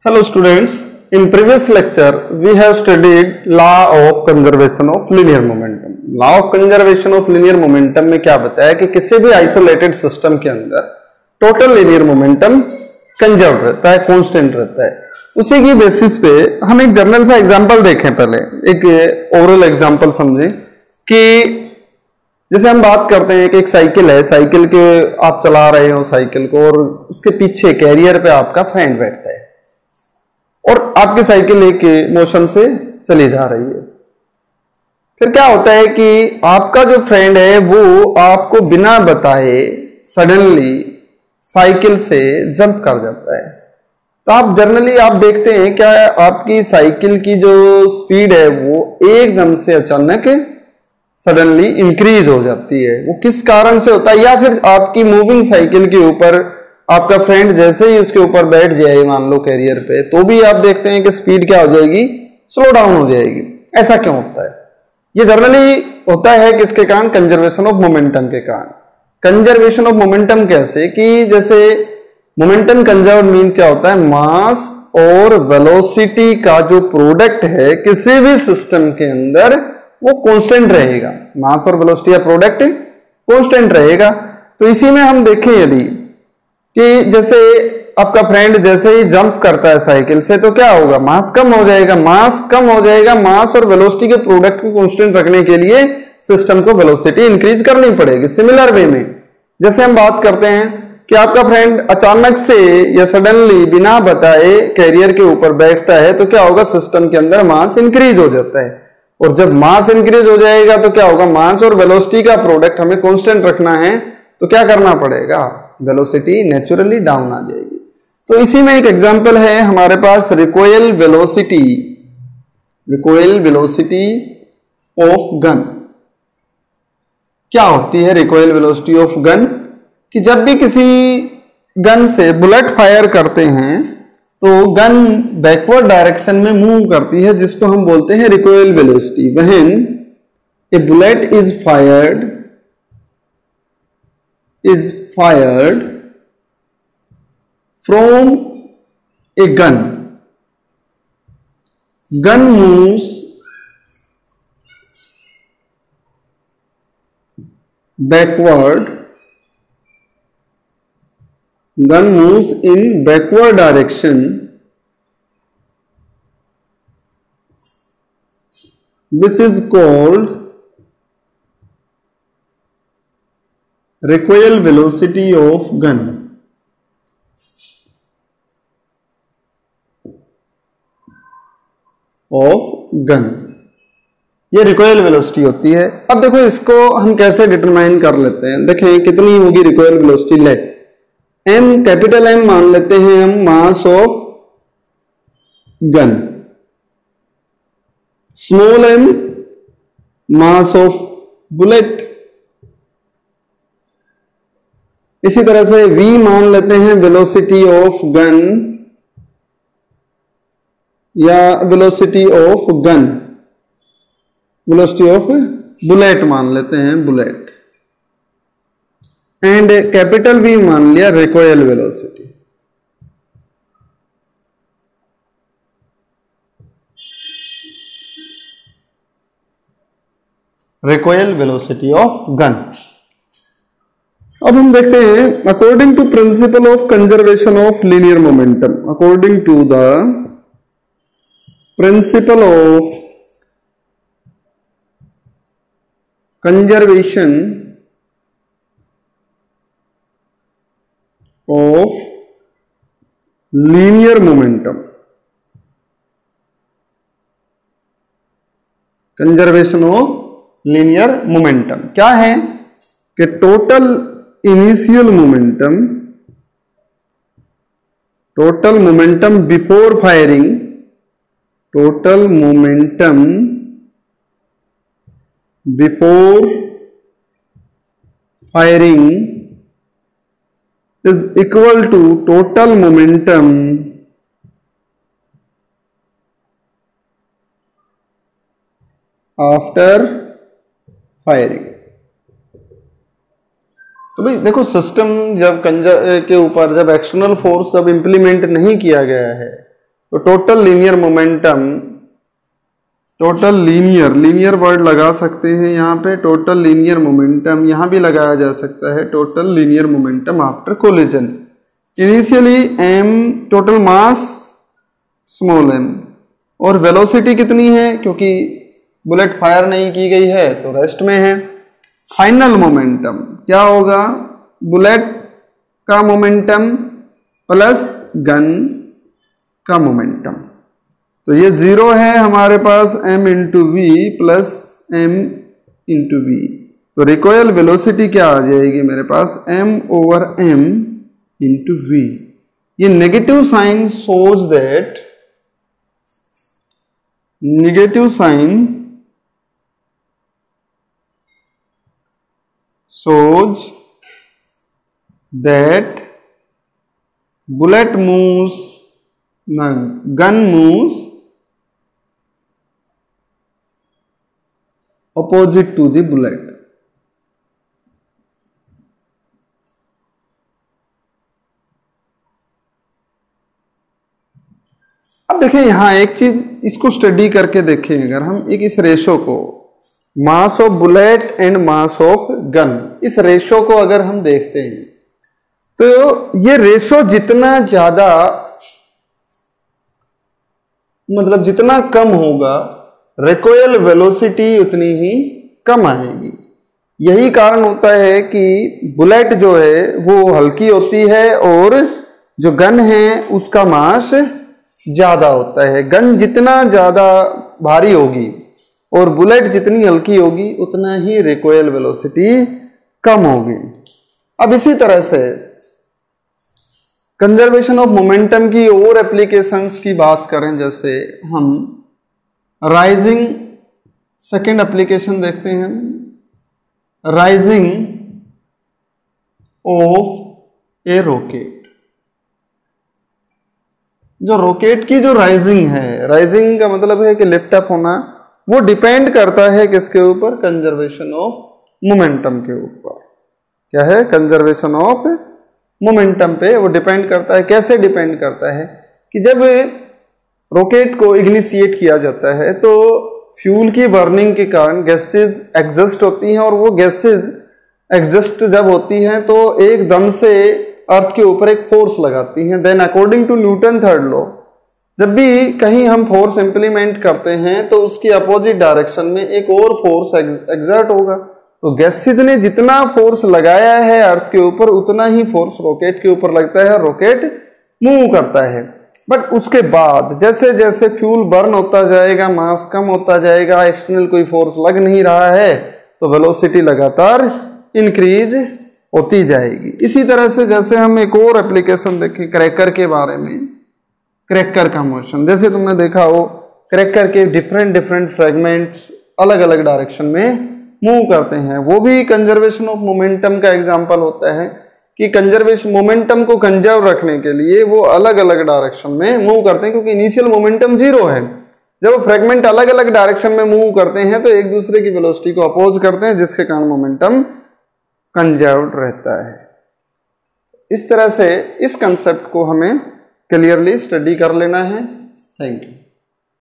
Hello students, in previous lecture we have studied law of conservation of linear momentum. Law of conservation of linear momentum में क्या बताया कि किसी भी isolated system के अंदर total linear momentum कंजर्व रहता है, कांस्टेंट रहता है। उसी की बेसिस पे हम एक जनरल सा एग्जांपल देखें, पहले एक ओवरऑल एग्जांपल समझें कि जैसे हम बात करते हैं कि एक साइकिल है, साइकिल के आप चला रहे हो साइकिल को और उसके पीछे कैरियर पे आपका फ्रेंड बैठता है और आपकी साइकिल एक मोशन से चली जा रही है। फिर क्या होता है कि आपका जो फ्रेंड है वो आपको बिना बताए सडनली साइकिल से जंप कर जाता है। तो आप जनरली आप देखते हैं क्या आपकी साइकिल की जो स्पीड है वो एकदम से अचानक सडनली इंक्रीज हो जाती है। वो किस कारण से होता है, या फिर आपकी मूविंग साइकिल के ऊपर आपका फ्रेंड जैसे ही उसके ऊपर बैठ जाए मान लो कैरियर पे, तो भी आप देखते हैं कि स्पीड क्या हो जाएगी, स्लो डाउन हो जाएगी। ऐसा क्यों होता है? ये जनरली होता है किसके कारण? कंजर्वेशन ऑफ मोमेंटम के कारण। कंजर्वेशन ऑफ मोमेंटम कैसे कि जैसे मोमेंटम कंजर्व मीन क्या होता है, मास और वेलोसिटी का जो प्रोडक्ट है किसी भी सिस्टम के अंदर वो कांस्टेंट रहेगा। मास और वेलोसिटी का प्रोडक्ट कांस्टेंट रहेगा। तो इसी में हम देखें यदि कि जैसे आपका फ्रेंड जैसे ही जंप करता है साइकिल से तो क्या होगा, मास कम हो जाएगा। मास कम हो जाएगा, मास और वेलोसिटी के प्रोडक्ट को कांस्टेंट रखने के लिए सिस्टम को वेलोसिटी इंक्रीज करनी पड़ेगी। सिमिलर वे में जैसे हम बात करते हैं कि आपका फ्रेंड अचानक से या सडनली बिना बताए कैरियर के ऊपर बैठता है तो क्या होगा, सिस्टम के अंदर मास इंक्रीज हो जाता है। और जब मास इंक्रीज हो जाएगा तो क्या होगा, मास और वेलोसिटी का प्रोडक्ट हमें कांस्टेंट रखना है तो क्या करना पड़ेगा, वेलोसिटी नेचुरली डाउन आ जाएगी। तो इसी में एक एग्जांपल है हमारे पास रिकॉइल वेलोसिटी ऑफ गन। क्या होती है रिकॉइल वेलोसिटी ऑफ गन? कि जब भी किसी गन से बुलेट फायर करते हैं तो गन बैकवर्ड डायरेक्शन में मूव करती है, जिसको हम बोलते हैं recoil velocity. When A bullet is fired from a gun moves backward, gun moves in backward direction, which is called recoil velocity of gun। ये रिकॉइल वेलोसिटी होती है। अब देखो इसको हम कैसे डिटरमाइन कर लेते हैं, देखें कितनी होगी recoil velocity. Let M, capital M मान लेते हैं हम mass of gun, small M mass of bullet. इसी तरह से v मान लेते हैं वेलोसिटी ऑफ गन या वेलोसिटी ऑफ बुलेट मान लेते हैं, बुलेट। एंड कैपिटल V मान लिया recoil velocity. Recoil velocity of gun. अब हम देखते हैं according to principle of conservation of linear momentum, according to the principle of conservation of linear momentum. Conservation of linear momentum क्या है कि total initial momentum, total momentum before firing, total momentum before firing is equal to total momentum after firing। तो भाई देखो system जब कंजर के ऊपर जब एक्सटर्नल फोर्स जब इंप्लीमेंट नहीं किया गया है तो total linear momentum, total linear word लगा सकते हैं यहाँ पे, टोटल लीनियर मोमेंटम यहाँ भी लगाया जा सकता है, total linear momentum after collision. Initially m total mass small m और वेलोसिटी कितनी है, क्योंकि बुलेट फायर नहीं की गई है तो रेस्ट में है। फाइनल मोमेंटम क्या होगा, बुलेट का मोमेंटम प्लस गन का मोमेंटम, तो ये 0 है हमारे पास m into v plus m into v, तो रिकॉयल वेलोसिटी क्या आ जाएगी मेरे पास m over m into v. ये negative sign shows that, negative sign shows that bullet moves, no, gun moves opposite to the bullet। अब देखें यहां एक चीज इसको स्टडी करके देखें, अगर हम एक इस रेशो को मास of bullet and mass of gun, इस रेशो को अगर हम देखते हैं तो ये रेशो जितना ज्यादा, मतलब जितना कम होगा रिकॉयल वेलोसिटी उतनी ही कम आएगी। यही कारण होता है कि बुलेट जो है वो हल्की होती है और जो गन है उसका मास ज्यादा होता है। गन जितना ज्यादा भारी होगी और बुलेट जितनी हल्की होगी उतना ही रिकॉयल वेलोसिटी कम होगी। अब इसी तरह से कंजर्वेशन ऑफ मोमेंटम की और एप्लीकेशंस की बात करें, जैसे हम राइजिंग, सेकेंड एप्लीकेशन देखते हैं, राइजिंग ऑफ ए रॉकेट। जो रॉकेट की जो राइजिंग है, राइजिंग का मतलब है कि लिफ्ट अप होना, वो डिपेंड करता है किसके ऊपर, कंजर्वेशन ऑफ मोमेंटम के ऊपर। क्या है, कंजर्वेशन ऑफ मोमेंटम पे वो डिपेंड करता है। कैसे डिपेंड करता है कि जब रॉकेट को इग्निशिएट किया जाता है तो फ्यूल की बर्निंग के कारण गैसेज एग्जस्ट होती हैं, और वो गैसेज एग्जस्ट जब होती हैं तो एकदम से अर्थ के ऊपर एक फोर्स लगाती हैं। Then according to Newton third law, जब भी कहीं हम फोर्स इंप्लीमेंट करते हैं तो उसकी अपोजिट डायरेक्शन में एक और फोर्स एग्जर्ट होगा। तो गैसेज ने जितना फोर्स लगाया है अर्थ के ऊपर उतना ही फोर्स रॉकेट के ऊपर लगता है, रॉकेट मूव करता है। बट उसके बाद जैसे जैसे फ्यूल बर्न होता जाएगा, मास कम होता जाएगा, एक्सटर्नल कोई फोर्स लग नहीं रहा है, तो वेलोसिटी लगातार इंक्रीज होती जाएगी। इसी तरह से जैसे हम एक और एप्लीकेशन देखें क्रैकर के बारे में, क्रैकर का मोशन, जैसे तुमने देखा हो क्रैकर के डिफरेंट फ्रेगमेंट्स अलग अलग डायरेक्शन में मूव करते हैं, वो भी कंजर्वेशन ऑफ मोमेंटम का एग्जांपल होता है कि कंजर्वेशन मोमेंटम को कंजर्व रखने के लिए वो अलग अलग डायरेक्शन में मूव करते हैं, क्योंकि इनिशियल मोमेंटम 0 है। जब फ्रेगमेंट अलग अलग डायरेक्शन में मूव करते हैं तो एक दूसरे की वेलोसिटी को अपोज करते हैं, जिसके कारण मोमेंटम कंजर्व्ड रहता है। इस तरह से इस कंसेप्ट को हमें क्लियरली स्टडी कर लेना है। Thank you.